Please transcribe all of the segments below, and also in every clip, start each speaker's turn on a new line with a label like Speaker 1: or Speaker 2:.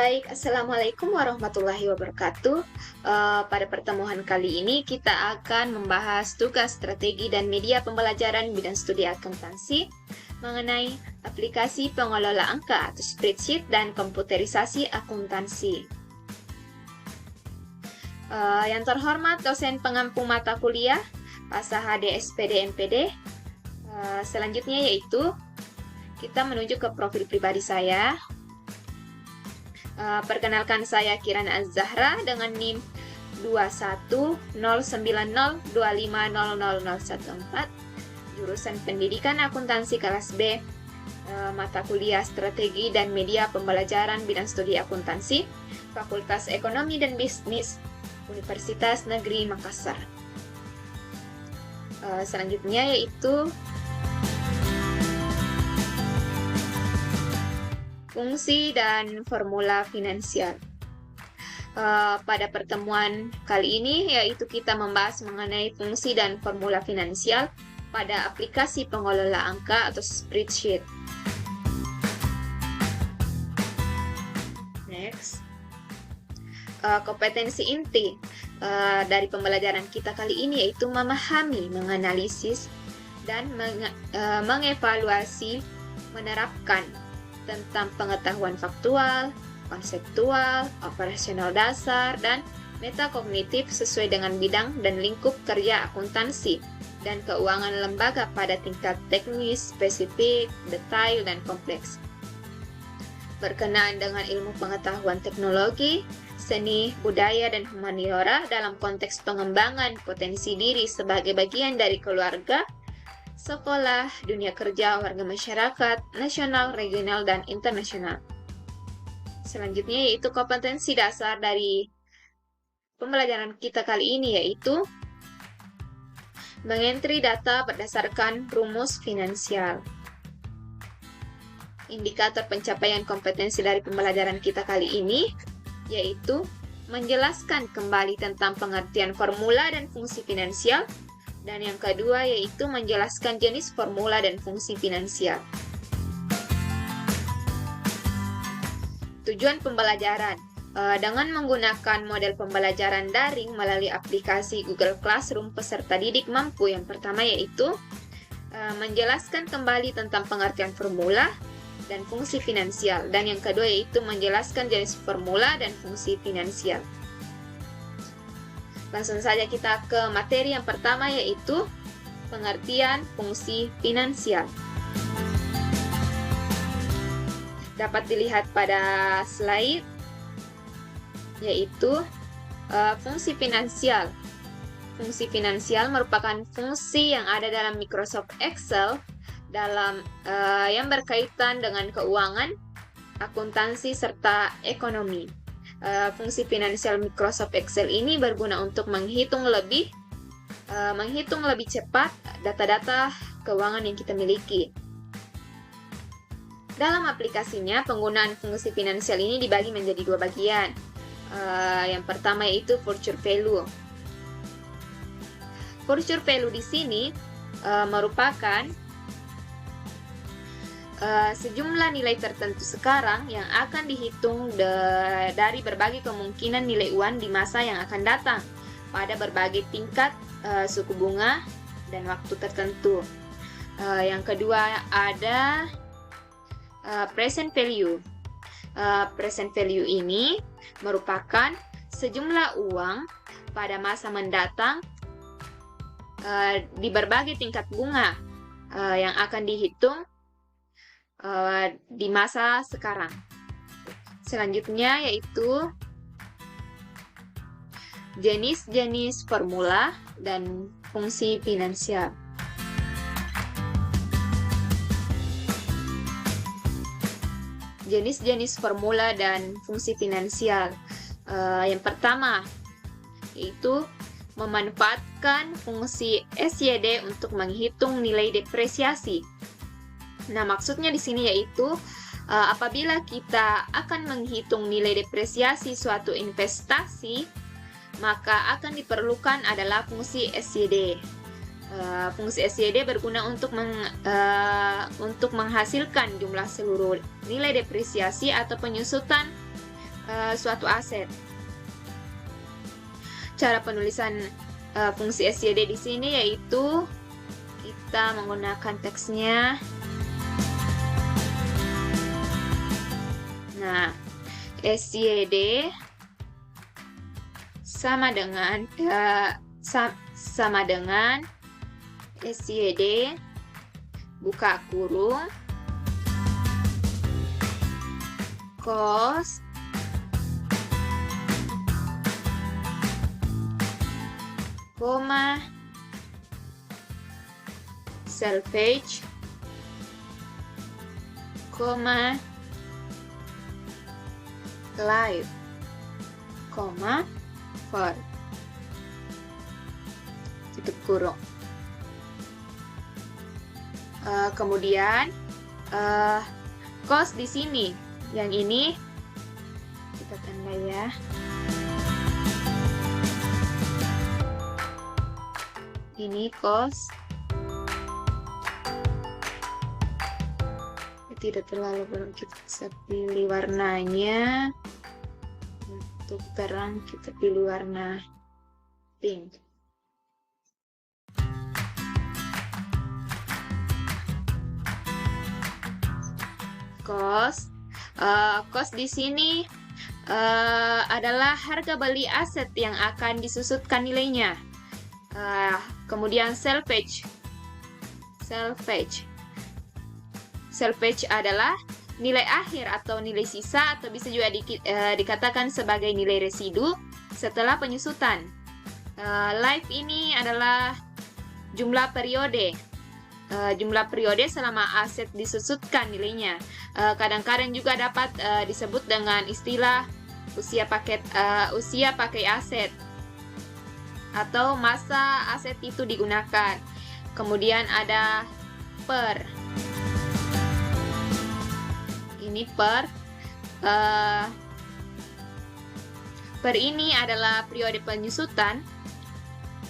Speaker 1: Baik, Assalamualaikum warahmatullahi wabarakatuh. Pada pertemuan kali ini kita akan membahas tugas strategi dan media pembelajaran bidang studi akuntansi mengenai aplikasi pengelola angka atau spreadsheet dan komputerisasi akuntansi. Yang terhormat dosen pengampu mata kuliah, Pak Sahade SPD MPD. Selanjutnya yaitu kita menuju ke profil pribadi saya. Perkenalkan, saya Kirana Az-Zahra dengan NIM 21090250014, jurusan Pendidikan Akuntansi kelas B, mata kuliah Strategi dan Media Pembelajaran bidang studi akuntansi, Fakultas Ekonomi dan Bisnis, Universitas Negeri Makassar. Selanjutnya yaitu fungsi dan formula finansial. Pada pertemuan kali ini yaitu kita membahas mengenai fungsi dan formula finansial pada aplikasi pengelola angka atau spreadsheet. Next, kompetensi inti dari pembelajaran kita kali ini yaitu memahami, menganalisis, dan mengevaluasi, menerapkan tentang pengetahuan faktual, konseptual, operasional dasar, dan metakognitif sesuai dengan bidang dan lingkup kerja akuntansi dan keuangan lembaga pada tingkat teknis, spesifik, detail, dan kompleks. Berkenaan dengan ilmu pengetahuan teknologi, seni, budaya, dan humaniora dalam konteks pengembangan potensi diri sebagai bagian dari keluarga, sekolah, dunia kerja, warga masyarakat, nasional, regional, dan internasional. Selanjutnya yaitu kompetensi dasar dari pembelajaran kita kali ini yaitu mengentri data berdasarkan rumus finansial. Indikator pencapaian kompetensi dari pembelajaran kita kali ini yaitu menjelaskan kembali tentang pengertian formula dan fungsi finansial, dan yang kedua yaitu menjelaskan jenis formula dan fungsi finansial. Tujuan pembelajaran dengan menggunakan model pembelajaran daring melalui aplikasi Google Classroom, peserta didik mampu yang pertama yaitu menjelaskan kembali tentang pengertian formula dan fungsi finansial, dan yang kedua yaitu menjelaskan jenis formula dan fungsi finansial. Langsung saja kita ke materi yang pertama yaitu pengertian fungsi finansial. Dapat dilihat pada slide yaitu fungsi finansial. Fungsi finansial merupakan fungsi yang ada dalam Microsoft Excel yang berkaitan dengan keuangan, akuntansi, serta ekonomi. Fungsi finansial Microsoft Excel ini berguna untuk menghitung lebih cepat data-data keuangan yang kita miliki. Dalam aplikasinya, penggunaan fungsi finansial ini dibagi menjadi dua bagian. Yang pertama yaitu future value. Future value di sini merupakan sejumlah nilai tertentu sekarang yang akan dihitung dari berbagai kemungkinan nilai uang di masa yang akan datang pada berbagai tingkat suku bunga dan waktu tertentu. Yang kedua ada present value. Present value ini merupakan sejumlah uang pada masa mendatang di berbagai tingkat bunga yang akan dihitung di masa sekarang. Selanjutnya yaitu jenis-jenis formula dan fungsi finansial. Jenis-jenis formula dan fungsi finansial. Yang pertama yaitu memanfaatkan fungsi SYD untuk menghitung nilai depresiasi. Nah, maksudnya di sini yaitu apabila kita akan menghitung nilai depresiasi suatu investasi, maka akan diperlukan adalah fungsi SYD. Fungsi SYD berguna untuk menghasilkan jumlah seluruh nilai depresiasi atau penyusutan suatu aset. Cara penulisan fungsi SYD di sini yaitu kita menggunakan teksnya. Nah, SYD sama dengan SYD buka kurung cost koma salvage koma live koma for tutup kurung. Kemudian cost di sini, yang ini kita tanda ya. Ini cost. Tidak terlalu belum, kita bisa pilih warnanya. Untuk terang kita pilih warna pink. Cost di sini adalah harga beli aset yang akan disusutkan nilainya. Kemudian salvage adalah nilai akhir atau nilai sisa, atau bisa juga dikatakan sebagai nilai residu setelah penyusutan. Life ini adalah jumlah periode. Jumlah periode selama aset disusutkan nilainya. Kadang-kadang juga dapat disebut dengan istilah usia pakai aset atau masa aset itu digunakan. Kemudian ada per. Ini per ini adalah periode penyusutan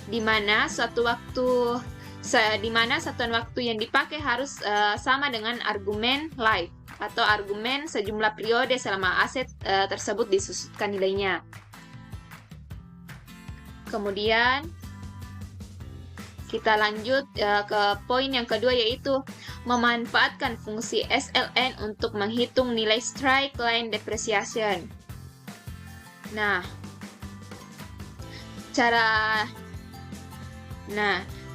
Speaker 1: di mana satuan waktu yang dipakai harus sama dengan argumen life atau argumen sejumlah periode selama aset tersebut disusutkan nilainya. Kemudian kita lanjut ke poin yang kedua, yaitu memanfaatkan fungsi SLN untuk menghitung nilai straight line depreciation. Nah,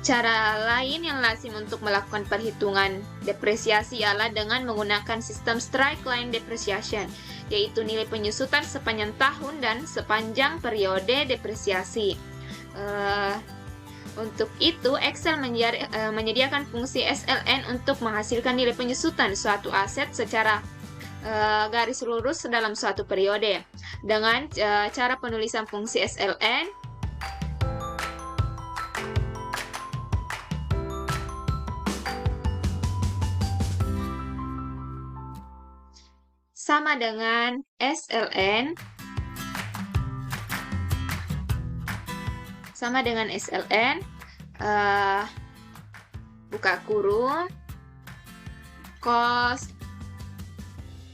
Speaker 1: cara lain yang lazim untuk melakukan perhitungan depresiasi ialah dengan menggunakan sistem straight line depreciation, yaitu nilai penyusutan sepanjang tahun dan sepanjang periode depresiasi. Untuk itu, Excel menyediakan fungsi SLN untuk menghasilkan nilai penyusutan suatu aset secara garis lurus dalam suatu periode. Dengan cara penulisan fungsi SLN, sama dengan SLN buka kurung cost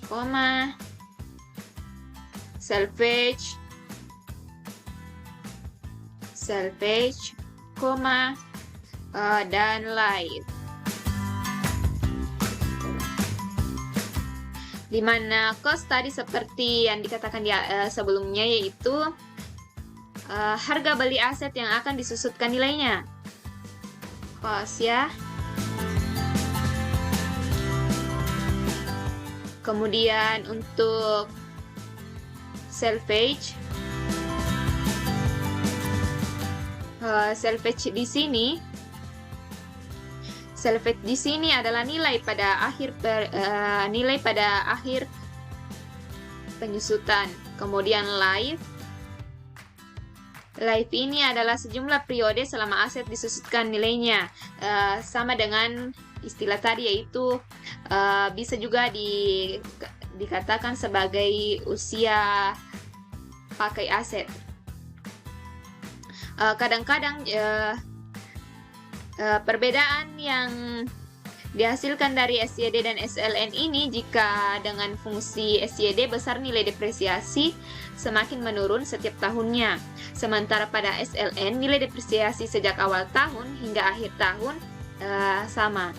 Speaker 1: koma salvage koma dan live, di mana cost tadi seperti yang dikatakan di sebelumnya, yaitu harga beli aset yang akan disusutkan nilainya. Cost ya. Kemudian untuk salvage di sini adalah nilai pada akhir penyusutan. Kemudian live ini adalah sejumlah periode selama aset disusutkan nilainya. Sama dengan istilah tadi, yaitu bisa juga dikatakan sebagai usia pakai aset. Kadang-kadang perbedaan yang Dihasilkan dari SYD dan SLN ini jika dengan fungsi SYD besar nilai depresiasi semakin menurun setiap tahunnya. Sementara pada SLN nilai depresiasi sejak awal tahun hingga akhir tahun sama.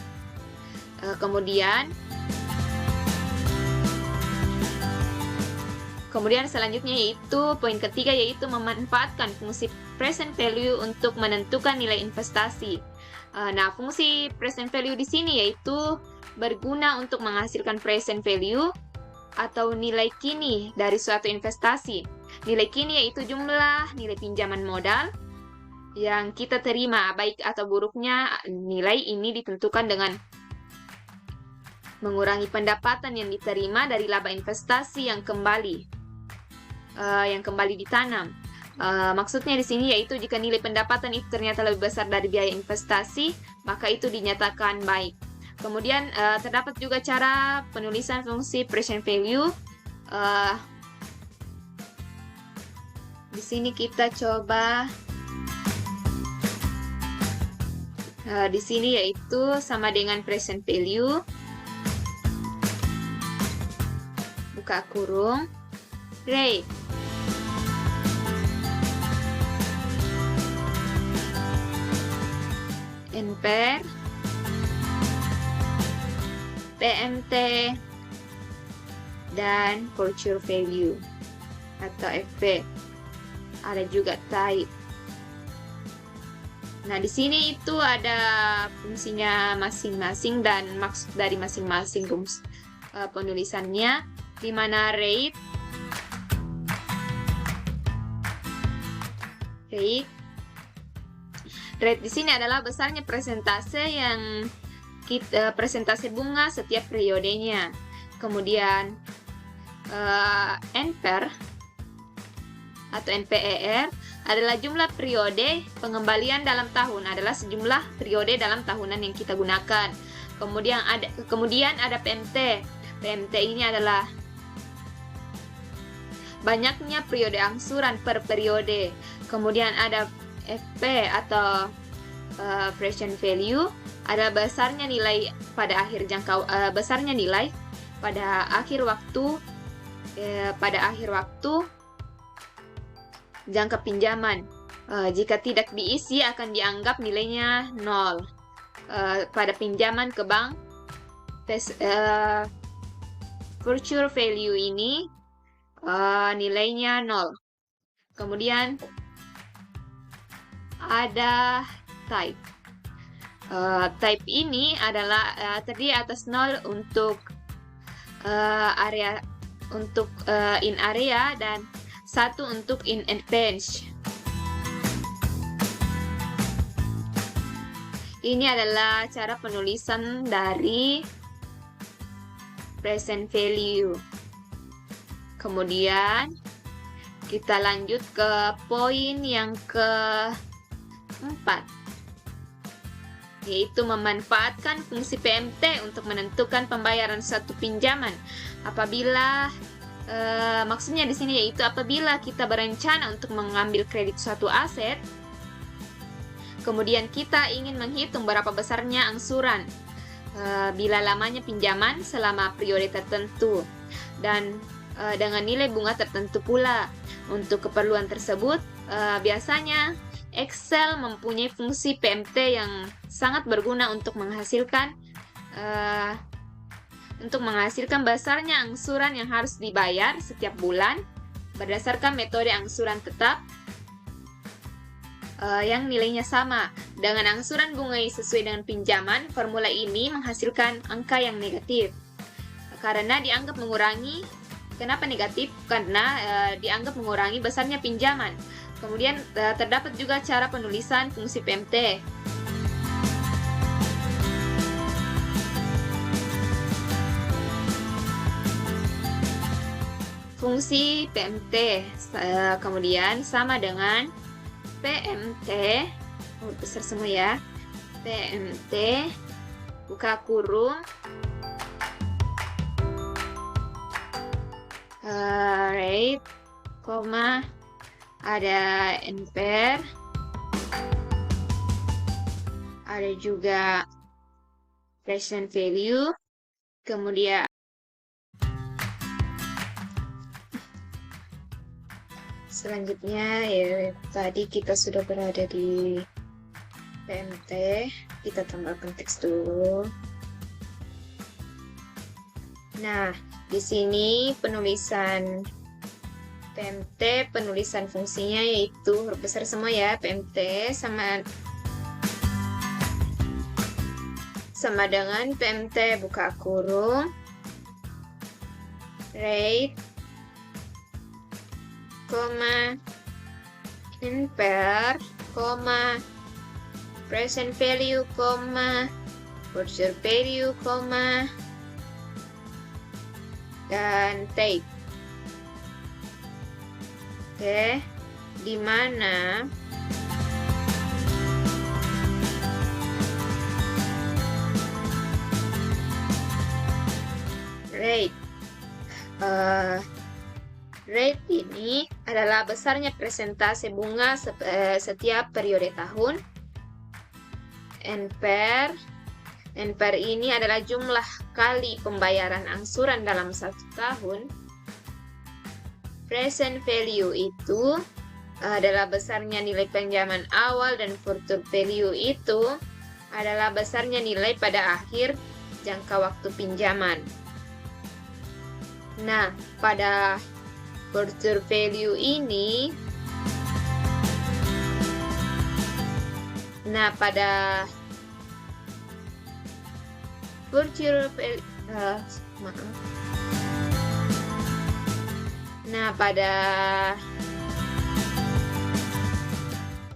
Speaker 1: Kemudian selanjutnya yaitu poin ketiga, yaitu memanfaatkan fungsi present value untuk menentukan nilai investasi. Nah, fungsi present value di sini yaitu berguna untuk menghasilkan present value atau nilai kini dari suatu investasi. Nilai kini yaitu jumlah nilai pinjaman modal yang kita terima, baik atau buruknya nilai ini ditentukan dengan mengurangi pendapatan yang diterima dari laba investasi yang kembali ditanam. Maksudnya di sini yaitu jika nilai pendapatan itu ternyata lebih besar dari biaya investasi, maka itu dinyatakan baik. Kemudian terdapat juga cara penulisan fungsi present value. Di sini kita coba di sini yaitu sama dengan present value, buka kurung, rate. NPR, PMT, dan future value atau FV. Ada juga type. Nah, di sini itu ada fungsinya masing-masing dan maksud dari masing-masing penulisannya, di mana rate di sini adalah besarnya persentase persentase bunga setiap periodenya. Kemudian NPER atau NPER adalah jumlah periode pengembalian dalam tahun, adalah sejumlah periode dalam tahunan yang kita gunakan. Kemudian ada PMT. PMT ini adalah banyaknya periode angsuran per periode. Kemudian ada FP atau present value, adalah besarnya nilai pada akhir waktu jangka pinjaman. Jika tidak diisi akan dianggap nilainya 0. Pada pinjaman ke bank, future value ini nilainya 0. Kemudian ada type. Type ini adalah terdiri atas 0 untuk in area dan 1 untuk in advance. Ini adalah cara penulisan dari present value. Kemudian kita lanjut ke poin yang keempat, yaitu memanfaatkan fungsi PMT untuk menentukan pembayaran suatu pinjaman. Maksudnya di sini yaitu apabila kita berencana untuk mengambil kredit suatu aset, kemudian kita ingin menghitung berapa besarnya angsuran bila lamanya pinjaman selama periode tertentu, dan dengan nilai bunga tertentu pula. Untuk keperluan tersebut, biasanya Excel mempunyai fungsi PMT yang sangat berguna untuk menghasilkan besarnya angsuran yang harus dibayar setiap bulan berdasarkan metode angsuran tetap yang nilainya sama dengan angsuran bunga sesuai dengan pinjaman. Formula ini menghasilkan angka yang negatif karena dianggap mengurangi. Kenapa negatif? Karena dianggap mengurangi besarnya pinjaman. Kemudian terdapat juga cara penulisan fungsi PMT. Fungsi PMT kemudian sama dengan PMT, besar semua ya, PMT, buka kurung, rate, koma, ada NPR, ada juga present value, kemudian selanjutnya ya tadi kita sudah berada di PMT, kita tambahkan teks dulu. Nah, di sini penulisan PMT, penulisan fungsinya yaitu huruf besar semua ya, PMT sama dengan PMT buka kurung rate, koma, infer, koma, present value, koma, future value, koma, dan type. Oke, di mana rate rate ini adalah besarnya presentase bunga setiap periode tahun. NPR ini adalah jumlah kali pembayaran angsuran dalam satu tahun. Present value itu adalah besarnya nilai pinjaman awal, dan future value itu adalah besarnya nilai pada akhir jangka waktu pinjaman. Nah, pada future value ini, pada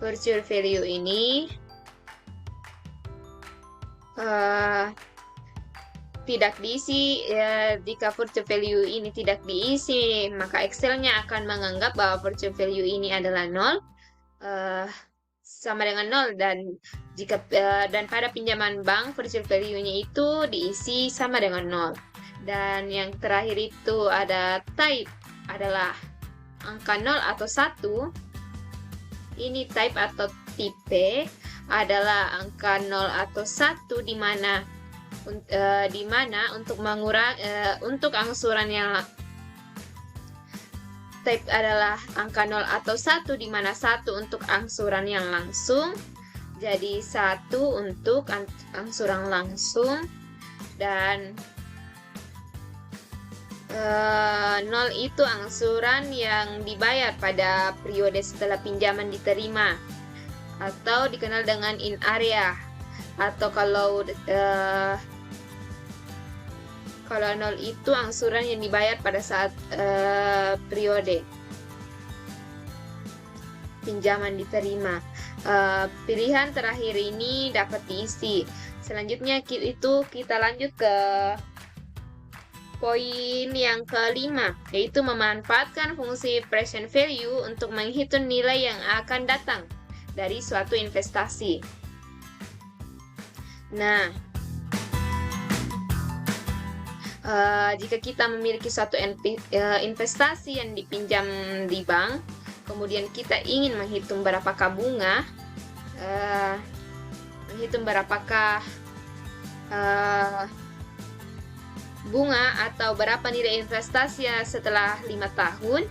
Speaker 1: future value ini tidak diisi. Jika future value ini tidak diisi, maka Excel-nya akan menganggap bahwa future value ini adalah 0, sama dengan 0, dan pada pinjaman bank future value-nya itu diisi sama dengan 0. Dan yang terakhir itu ada type, adalah angka 0 atau 1. Ini type atau tipe adalah angka 0 atau 1 di mana untuk angsuran yang type adalah angka 0 atau 1 di mana 1 untuk angsuran yang langsung. Jadi 1 untuk angsuran langsung, dan 0 itu angsuran yang dibayar pada periode setelah pinjaman diterima, atau dikenal dengan in area. Atau kalau 0 itu angsuran yang dibayar pada saat periode pinjaman diterima. Pilihan terakhir ini dapat diisi. Selanjutnya kita lanjut ke poin yang kelima, yaitu memanfaatkan fungsi present value untuk menghitung nilai yang akan datang dari suatu investasi. Nah, jika kita memiliki suatu investasi yang dipinjam di bank, kemudian kita ingin menghitung berapakah bunga, atau berapa nilai investasi setelah 5 tahun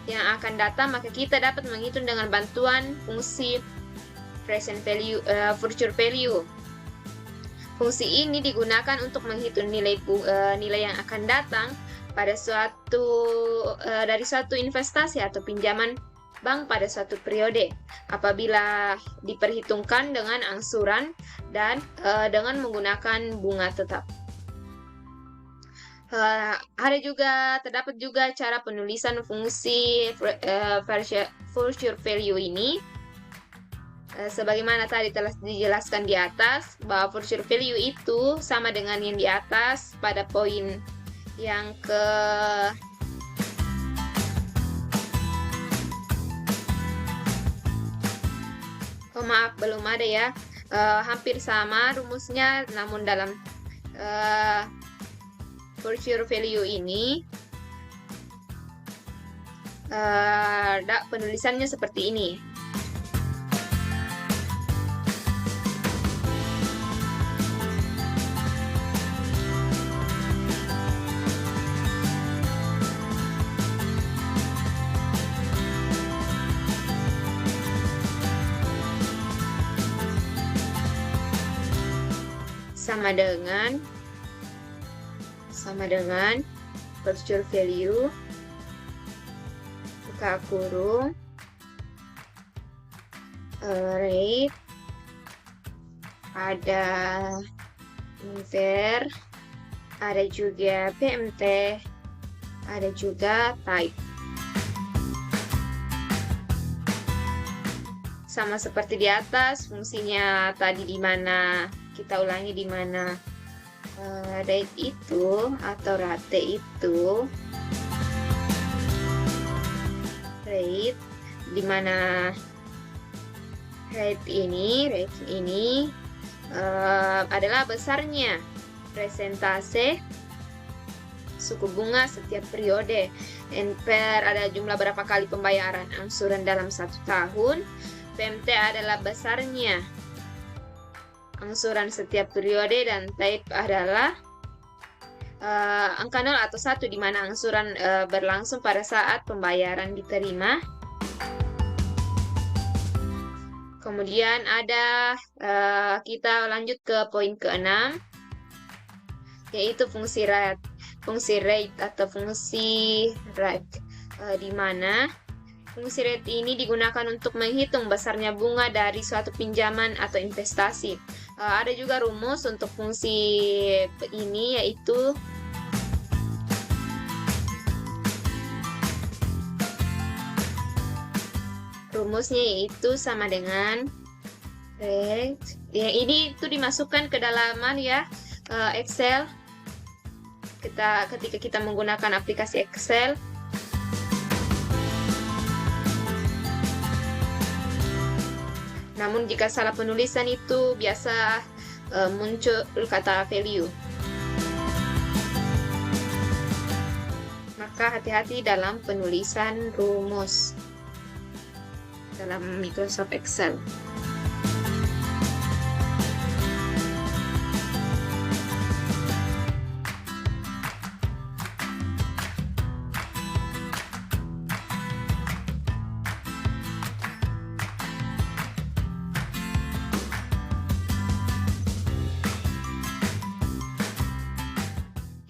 Speaker 1: yang akan datang, maka kita dapat menghitung dengan bantuan fungsi present value, future value. Fungsi ini digunakan untuk menghitung nilai yang akan datang pada dari suatu investasi atau pinjaman bank pada suatu periode, apabila diperhitungkan dengan angsuran dan dengan menggunakan bunga tetap. Terdapat juga cara penulisan fungsi future value ini. Sebagaimana tadi telah dijelaskan di atas, bahwa future value itu sama dengan yang di atas pada poin yang maaf, belum ada ya. Hampir sama rumusnya, namun dalam future value ini penulisannya seperti ini. sama dengan procedure value buka kurung rate, ada inver, ada juga PMT, ada juga type. Sama seperti di atas, fungsinya tadi di mana, kita ulangi di mana rate itu atau rate itu, rate di mana rate ini adalah besarnya presentase suku bunga setiap periode. NPR ada jumlah berapa kali pembayaran angsuran dalam 1 tahun. PMT adalah besarnya angsuran setiap periode, dan type adalah angka 0 atau 1 di mana angsuran berlangsung pada saat pembayaran diterima. Kemudian ada kita lanjut ke poin ke-6, yaitu fungsi rate atau fungsi rate, di mana fungsi rate ini digunakan untuk menghitung besarnya bunga dari suatu pinjaman atau investasi. Ada juga rumus untuk fungsi ini, yaitu rumusnya sama dengan rate. Ini itu dimasukkan ke dalaman ya Excel. Ketika kita menggunakan aplikasi Excel. Namun jika salah penulisan itu biasa muncul kata value. Maka hati-hati dalam penulisan rumus dalam Microsoft Excel.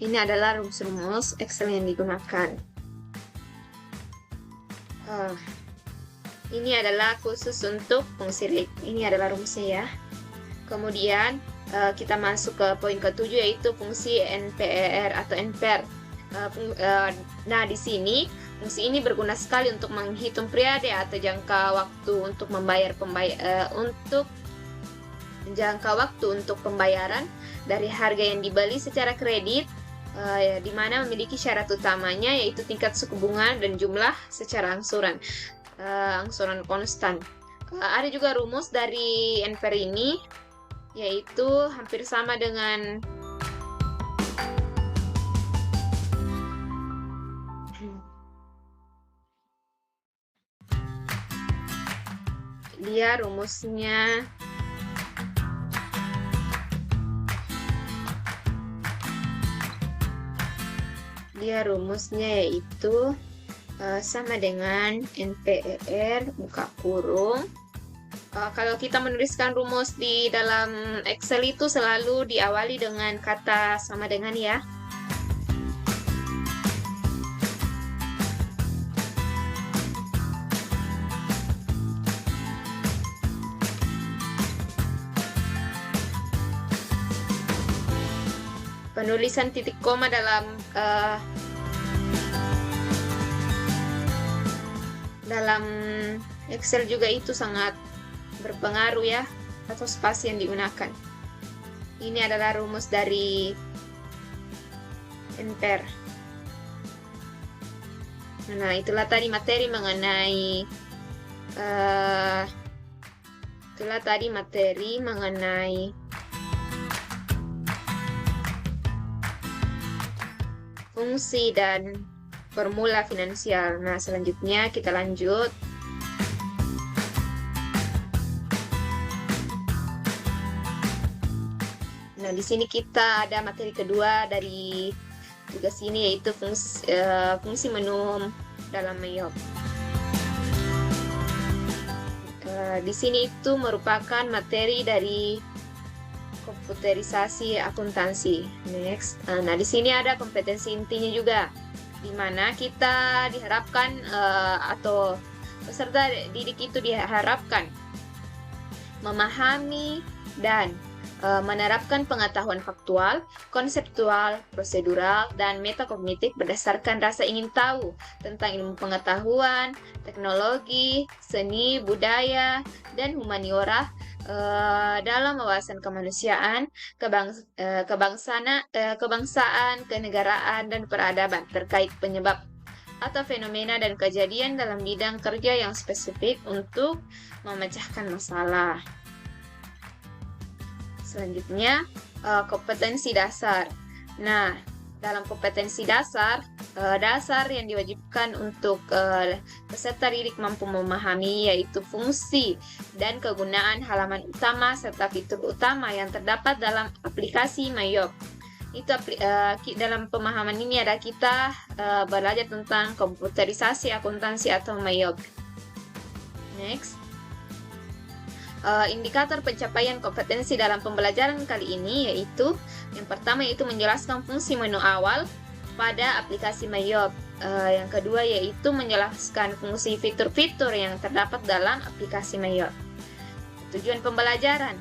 Speaker 1: Ini adalah rumus-rumus Excel yang digunakan. Ini adalah khusus untuk fungsi rate. Ini adalah rumusnya ya. Kemudian kita masuk ke poin ke-7, yaitu fungsi NPR atau NPR. Nah, di sini fungsi ini berguna sekali untuk menghitung periode atau jangka waktu untuk untuk pembayaran dari harga yang dibeli secara kredit, di mana memiliki syarat utamanya yaitu tingkat suku bunga dan jumlah secara angsuran konstan. Ada juga rumus dari NPR ini, yaitu hampir sama dengan rumusnya yaitu sama dengan NPR buka kurung. Kalau kita menuliskan rumus di dalam Excel itu selalu diawali dengan kata sama dengan ya. Penulisan titik koma dalam Excel juga itu sangat berpengaruh ya, atau spasi yang digunakan. Ini adalah rumus dari NPR. Nah, itulah tadi materi mengenai fungsi dan formula finansial. Nah, selanjutnya kita lanjut. Nah, di sini kita ada materi kedua dari tugas ini, yaitu fungsi menu dalam MEOP. Di sini itu merupakan materi dari komputerisasi akuntansi. Next, nah di sini ada kompetensi intinya juga, di mana kita diharapkan atau peserta didik itu diharapkan memahami dan menerapkan pengetahuan faktual, konseptual, prosedural, dan metakognitif berdasarkan rasa ingin tahu tentang ilmu pengetahuan, teknologi, seni, budaya, dan humaniora dalam wawasan kemanusiaan, kebangsaan, kenegaraan, dan peradaban terkait penyebab atau fenomena dan kejadian dalam bidang kerja yang spesifik untuk memecahkan masalah. Selanjutnya, kompetensi dasar. Nah, dalam kompetensi dasar yang diwajibkan untuk peserta didik mampu memahami yaitu fungsi dan kegunaan halaman utama serta fitur utama yang terdapat dalam aplikasi Mayop. Dalam pemahaman ini ada kita belajar tentang komputerisasi akuntansi atau Mayop. Next. Indikator pencapaian kompetensi dalam pembelajaran kali ini yaitu yang pertama yaitu menjelaskan fungsi menu awal pada aplikasi Mayop. Yang kedua yaitu menjelaskan fungsi fitur-fitur yang terdapat dalam aplikasi Mayop. Tujuan pembelajaran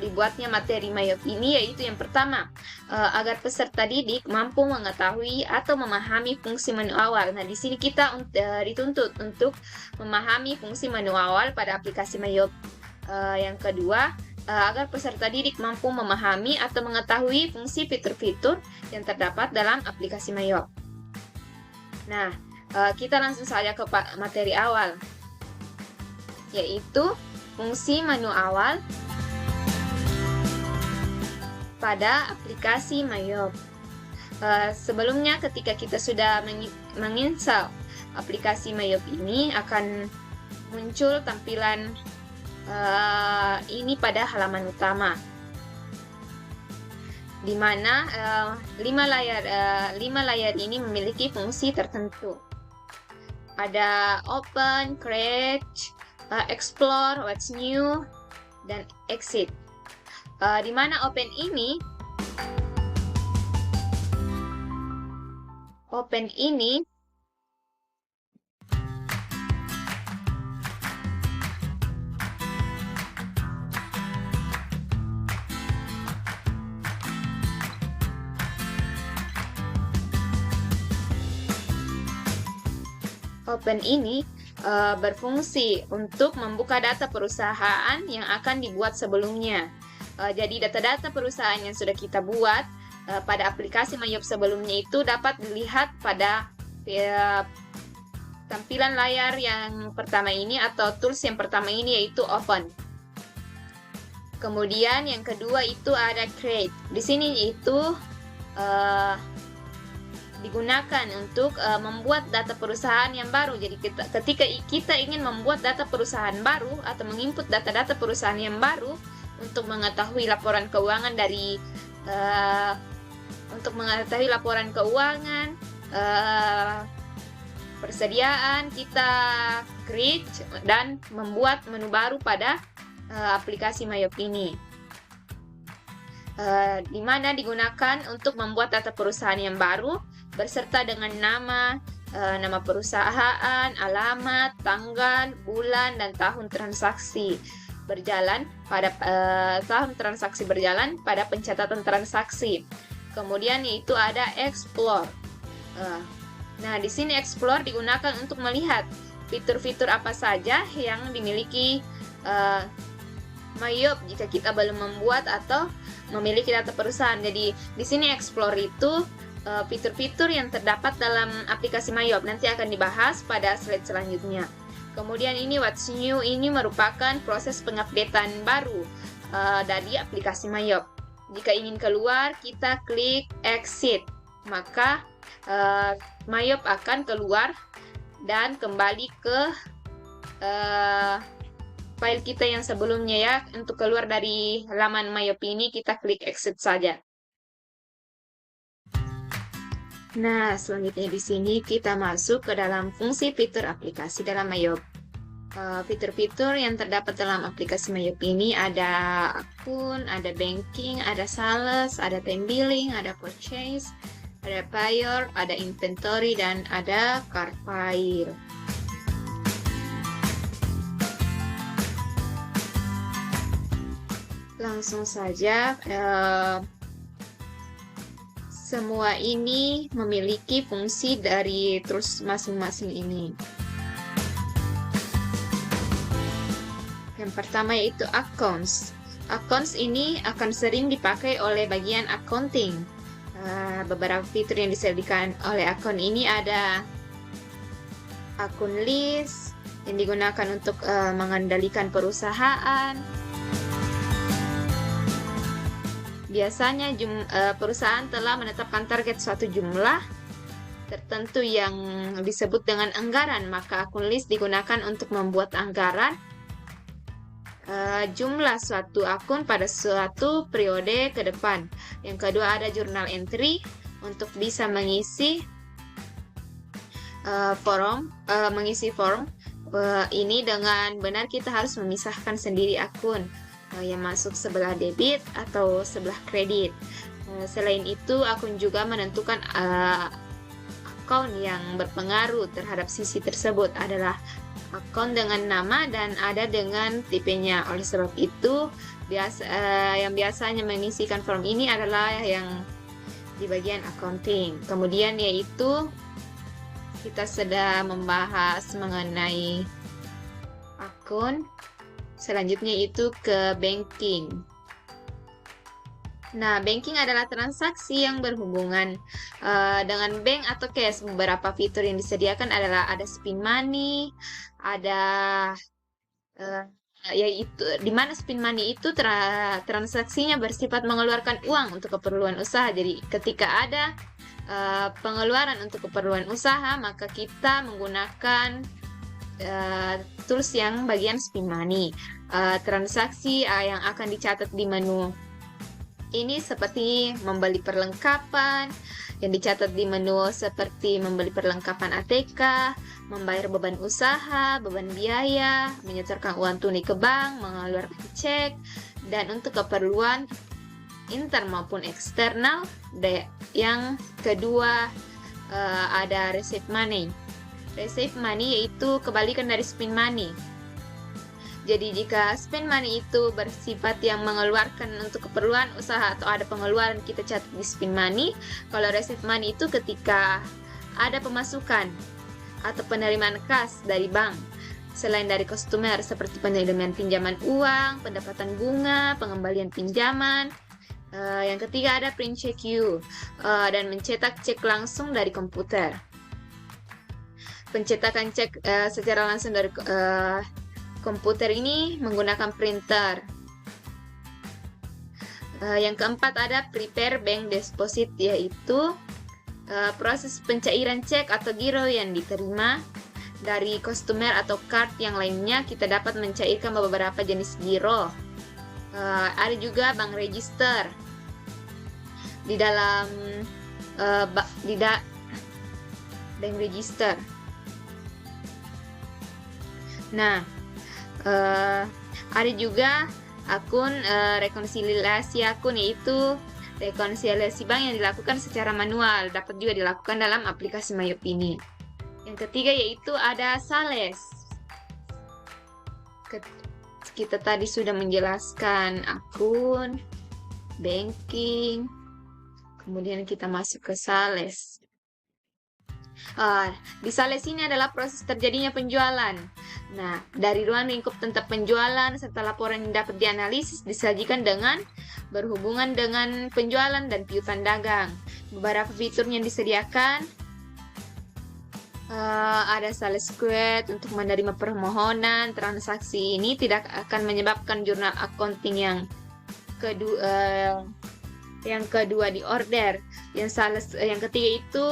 Speaker 1: dibuatnya materi Mayop ini yaitu yang pertama agar peserta didik mampu mengetahui atau memahami fungsi menu awal. Nah, di sini kita dituntut untuk memahami fungsi menu awal pada aplikasi Mayop. Yang kedua, agar peserta didik mampu memahami atau mengetahui fungsi fitur-fitur yang terdapat dalam aplikasi Mayop. Nah, kita langsung saja ke materi awal, yaitu fungsi menu awal pada aplikasi Mayop. Sebelumnya ketika kita sudah menginstal aplikasi Mayop ini akan muncul tampilan ini pada halaman utama, di mana 5 layar ini memiliki fungsi tertentu. Ada Open, Create, Explore, What's New, dan Exit. Di mana Open ini berfungsi untuk membuka data perusahaan yang akan dibuat sebelumnya. Jadi data-data perusahaan yang sudah kita buat pada aplikasi Mayop sebelumnya itu dapat dilihat pada tampilan layar yang pertama ini atau tools yang pertama ini yaitu Open. Kemudian yang kedua itu ada Create. Di sini itu digunakan untuk membuat data perusahaan yang baru. Jadi ketika kita ingin membuat data perusahaan baru atau menginput data-data perusahaan yang baru untuk mengetahui laporan keuangan persediaan, kita create dan membuat menu baru pada aplikasi Mayop ini, di mana digunakan untuk membuat data perusahaan yang baru beserta dengan nama perusahaan, alamat, tanggal, bulan, dan tahun transaksi berjalan pada pencatatan transaksi. Kemudian yaitu ada Explore. Nah, di sini Explore digunakan untuk melihat fitur-fitur apa saja yang dimiliki Mayop jika kita belum membuat atau memiliki data perusahaan. Jadi di sini Explore itu fitur-fitur yang terdapat dalam aplikasi Mayop nanti akan dibahas pada slide selanjutnya. Kemudian ini What's New ini merupakan proses pengupdatean baru dari aplikasi Mayop. Jika ingin keluar, kita klik Exit. Maka Mayop akan keluar dan kembali ke file kita yang sebelumnya ya. Untuk keluar dari halaman Mayop ini, kita klik Exit saja. Nah, selanjutnya di sini kita masuk ke dalam fungsi fitur aplikasi dalam Mayop. Fitur-fitur yang terdapat dalam aplikasi Mayup ini ada akun, ada banking, ada sales, ada time billing, ada purchase, ada payor, ada inventory, dan ada cart file. Langsung saja, semua ini memiliki fungsi dari tools masing-masing ini. Yang pertama yaitu accounts. Accounts ini akan sering dipakai oleh bagian accounting. Beberapa fitur yang disediakan oleh akun ini ada akun list yang digunakan untuk mengendalikan perusahaan. Biasanya perusahaan telah menetapkan target suatu jumlah tertentu yang disebut dengan anggaran, maka akun list digunakan untuk membuat anggaran jumlah suatu akun pada suatu periode ke depan. Yang kedua ada journal entry untuk bisa mengisi form. Ini dengan benar kita harus memisahkan sendiri akun yang masuk sebelah debit atau sebelah kredit. Selain itu, akun juga menentukan akun yang berpengaruh terhadap sisi tersebut adalah akun dengan nama dan ada dengan tipenya. Oleh sebab itu, yang biasanya mengisikan form ini adalah yang di bagian accounting. Kemudian yaitu kita sedang membahas mengenai akun. Selanjutnya itu ke banking. Nah, banking adalah transaksi yang berhubungan dengan bank atau cash. Beberapa fitur yang disediakan adalah ada spin money, ada yaitu di mana spin money itu transaksinya bersifat mengeluarkan uang untuk keperluan usaha. Jadi ketika ada pengeluaran untuk keperluan usaha, maka kita menggunakan tools yang bagian spin money. Transaksi yang akan dicatat di menu ini seperti membeli perlengkapan, yang dicatat di menu seperti membeli perlengkapan ATK, membayar beban usaha, beban biaya, menyetorkan uang tunai ke bank, mengeluarkan cek, dan untuk keperluan intern maupun eksternal. Yang kedua ada receive money. Receive money yaitu kebalikan dari spend money. Jadi jika spend money itu bersifat yang mengeluarkan untuk keperluan usaha atau ada pengeluaran, kita catat di spend money. Kalau receive money itu ketika ada pemasukan atau penerimaan kas dari bank selain dari customer seperti penerimaan pinjaman uang, pendapatan bunga, pengembalian pinjaman. Yang ketiga ada print check dan mencetak cek langsung dari komputer. Pencetakan cek secara langsung dari komputer ini menggunakan printer. Yang keempat ada prepare bank deposit, yaitu proses pencairan cek atau giro yang diterima dari customer atau card yang lainnya. Kita dapat mencairkan beberapa jenis giro. Ada juga bank register. Di dalam bank register. Nah, ada juga akun rekonsiliasi akun, yaitu rekonsiliasi bank yang dilakukan secara manual, dapat juga dilakukan dalam aplikasi Mayup ini. Yang ketiga yaitu ada sales. Kita tadi sudah menjelaskan akun, banking, kemudian kita masuk ke sales. Di sales ini adalah proses terjadinya penjualan. Nah, dari ruang lingkup tentang penjualan serta laporan yang dapat dianalisis disajikan dengan berhubungan dengan penjualan dan piutang dagang. Beberapa fitur yang disediakan ada sales quote untuk menerima permohonan. Transaksi ini tidak akan menyebabkan jurnal accounting yang kedua di order. Yang ketiga itu,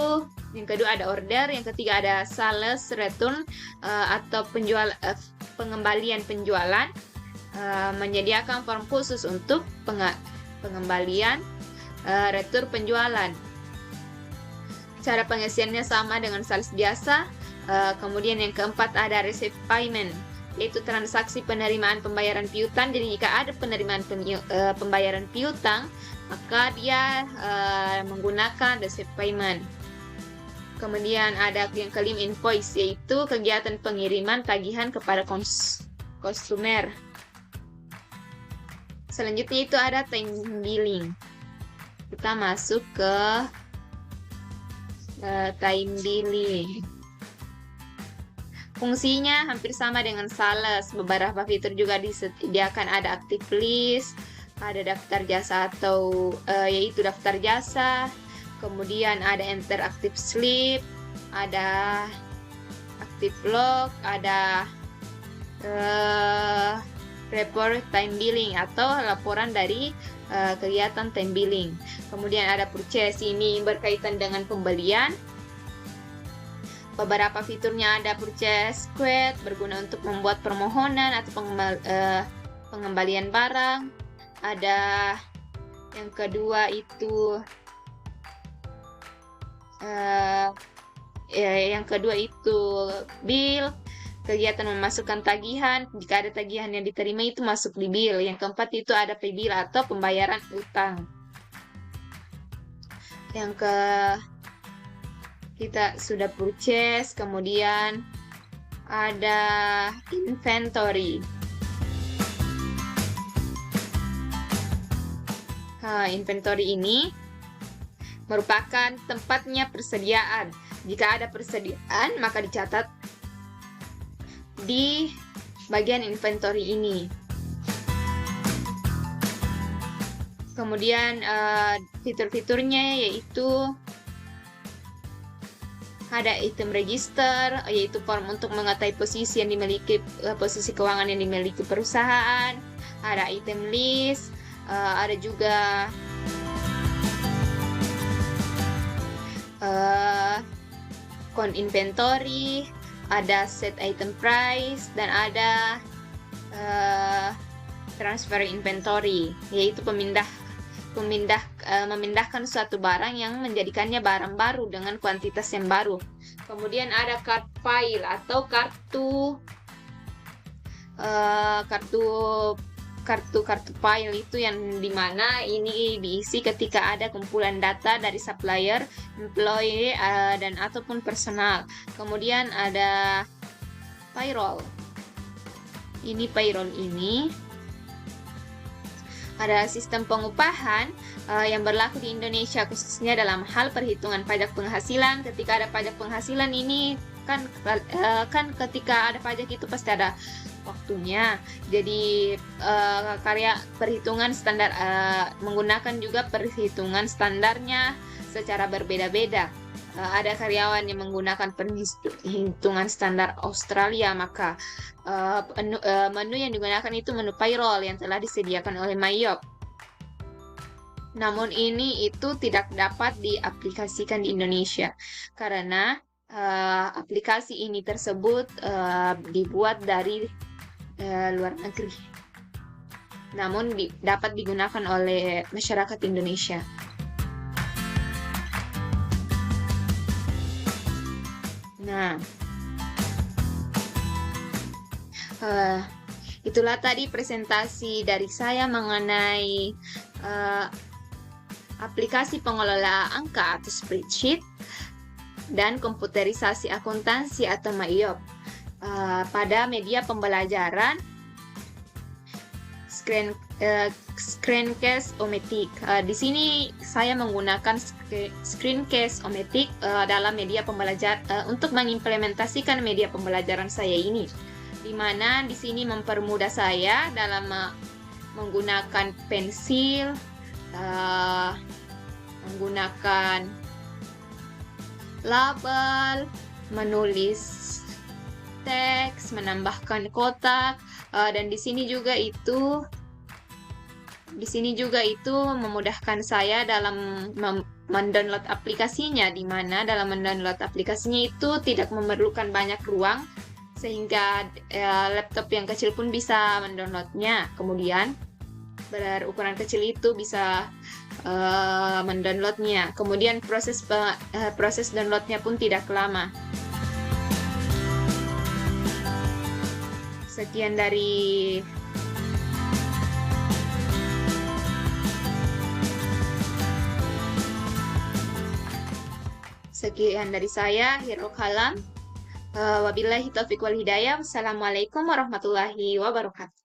Speaker 1: yang kedua ada order, yang ketiga ada sales return atau pengembalian penjualan. Menyediakan form khusus untuk pengembalian retur penjualan. Cara pengisiannya sama dengan sales biasa. Kemudian yang keempat ada receipt payment. yaitu transaksi penerimaan pembayaran piutang. Jadi jika ada penerimaan pembayaran piutang, maka dia menggunakan receipt payment. Kemudian ada yang kelima, invoice, yaitu kegiatan pengiriman tagihan kepada konsumer. Selanjutnya itu ada time billing. Kita masuk ke time billing. Fungsinya hampir sama dengan sales. Beberapa fitur juga disediakan, ada active list, ada daftar jasa atau yaitu daftar jasa. Kemudian ada interactive slip, ada active log, ada report time billing atau laporan dari kegiatan time billing. Kemudian ada purchase, ini berkaitan dengan pembelian. Beberapa fiturnya ada purchase quote, berguna untuk membuat permohonan atau pengembalian barang. Ada yang kedua itu bill, kegiatan memasukkan tagihan. Jika ada tagihan yang diterima itu masuk di bill. Yang keempat itu ada pay bill atau pembayaran utang. Kita sudah purchase. Kemudian ada inventory. Inventory ini merupakan tempatnya persediaan. Jika ada persediaan, maka dicatat di bagian inventory ini. Kemudian fitur-fiturnya yaitu ada item register, yaitu form untuk mengetahui posisi keuangan yang dimiliki perusahaan. Ada item list, ada juga count inventory, ada set item price, dan ada transfer inventory, yaitu memindahkan suatu barang yang menjadikannya barang baru dengan kuantitas yang baru. Kemudian ada card file atau kartu file, itu yang dimana ini diisi ketika ada kumpulan data dari supplier, employee, dan ataupun personal. Kemudian ada payroll. Payroll ini ada sistem pengupahan yang berlaku di Indonesia, khususnya dalam hal perhitungan pajak penghasilan. Ketika ada pajak penghasilan ini kan ketika ada pajak itu pasti ada waktunya. Jadi perhitungan standar menggunakan juga perhitungan standarnya secara berbeda-beda. Ada karyawan yang menggunakan perhitungan standar Australia, maka menu yang digunakan itu menu payroll yang telah disediakan oleh Mayop. Namun itu tidak dapat diaplikasikan di Indonesia karena aplikasi ini tersebut dibuat dari luar negeri, namun dapat digunakan oleh masyarakat Indonesia. Nah, itulah tadi presentasi dari saya mengenai aplikasi pengelola angka atau spreadsheet dan komputerisasi akuntansi atau Mayop pada media pembelajaran Screencast-O-Matic. Di sini saya menggunakan Screencast-O-Matic dalam media pembelajaran untuk mengimplementasikan media pembelajaran saya ini, di mana di sini mempermudah saya dalam menggunakan pensil, menggunakan label, menulis teks, menambahkan kotak, dan di sini juga itu memudahkan saya dalam mendownload aplikasinya, di mana dalam mendownload aplikasinya itu tidak memerlukan banyak ruang sehingga laptop yang kecil pun bisa mendownloadnya. Kemudian berukuran kecil itu bisa mendownloadnya. Kemudian proses downloadnya pun tidak lama. Sekian dari saya, Hirul Kalam. Wabillahi taufiq wal hidayah. Wassalamualaikum warahmatullahi wabarakatuh.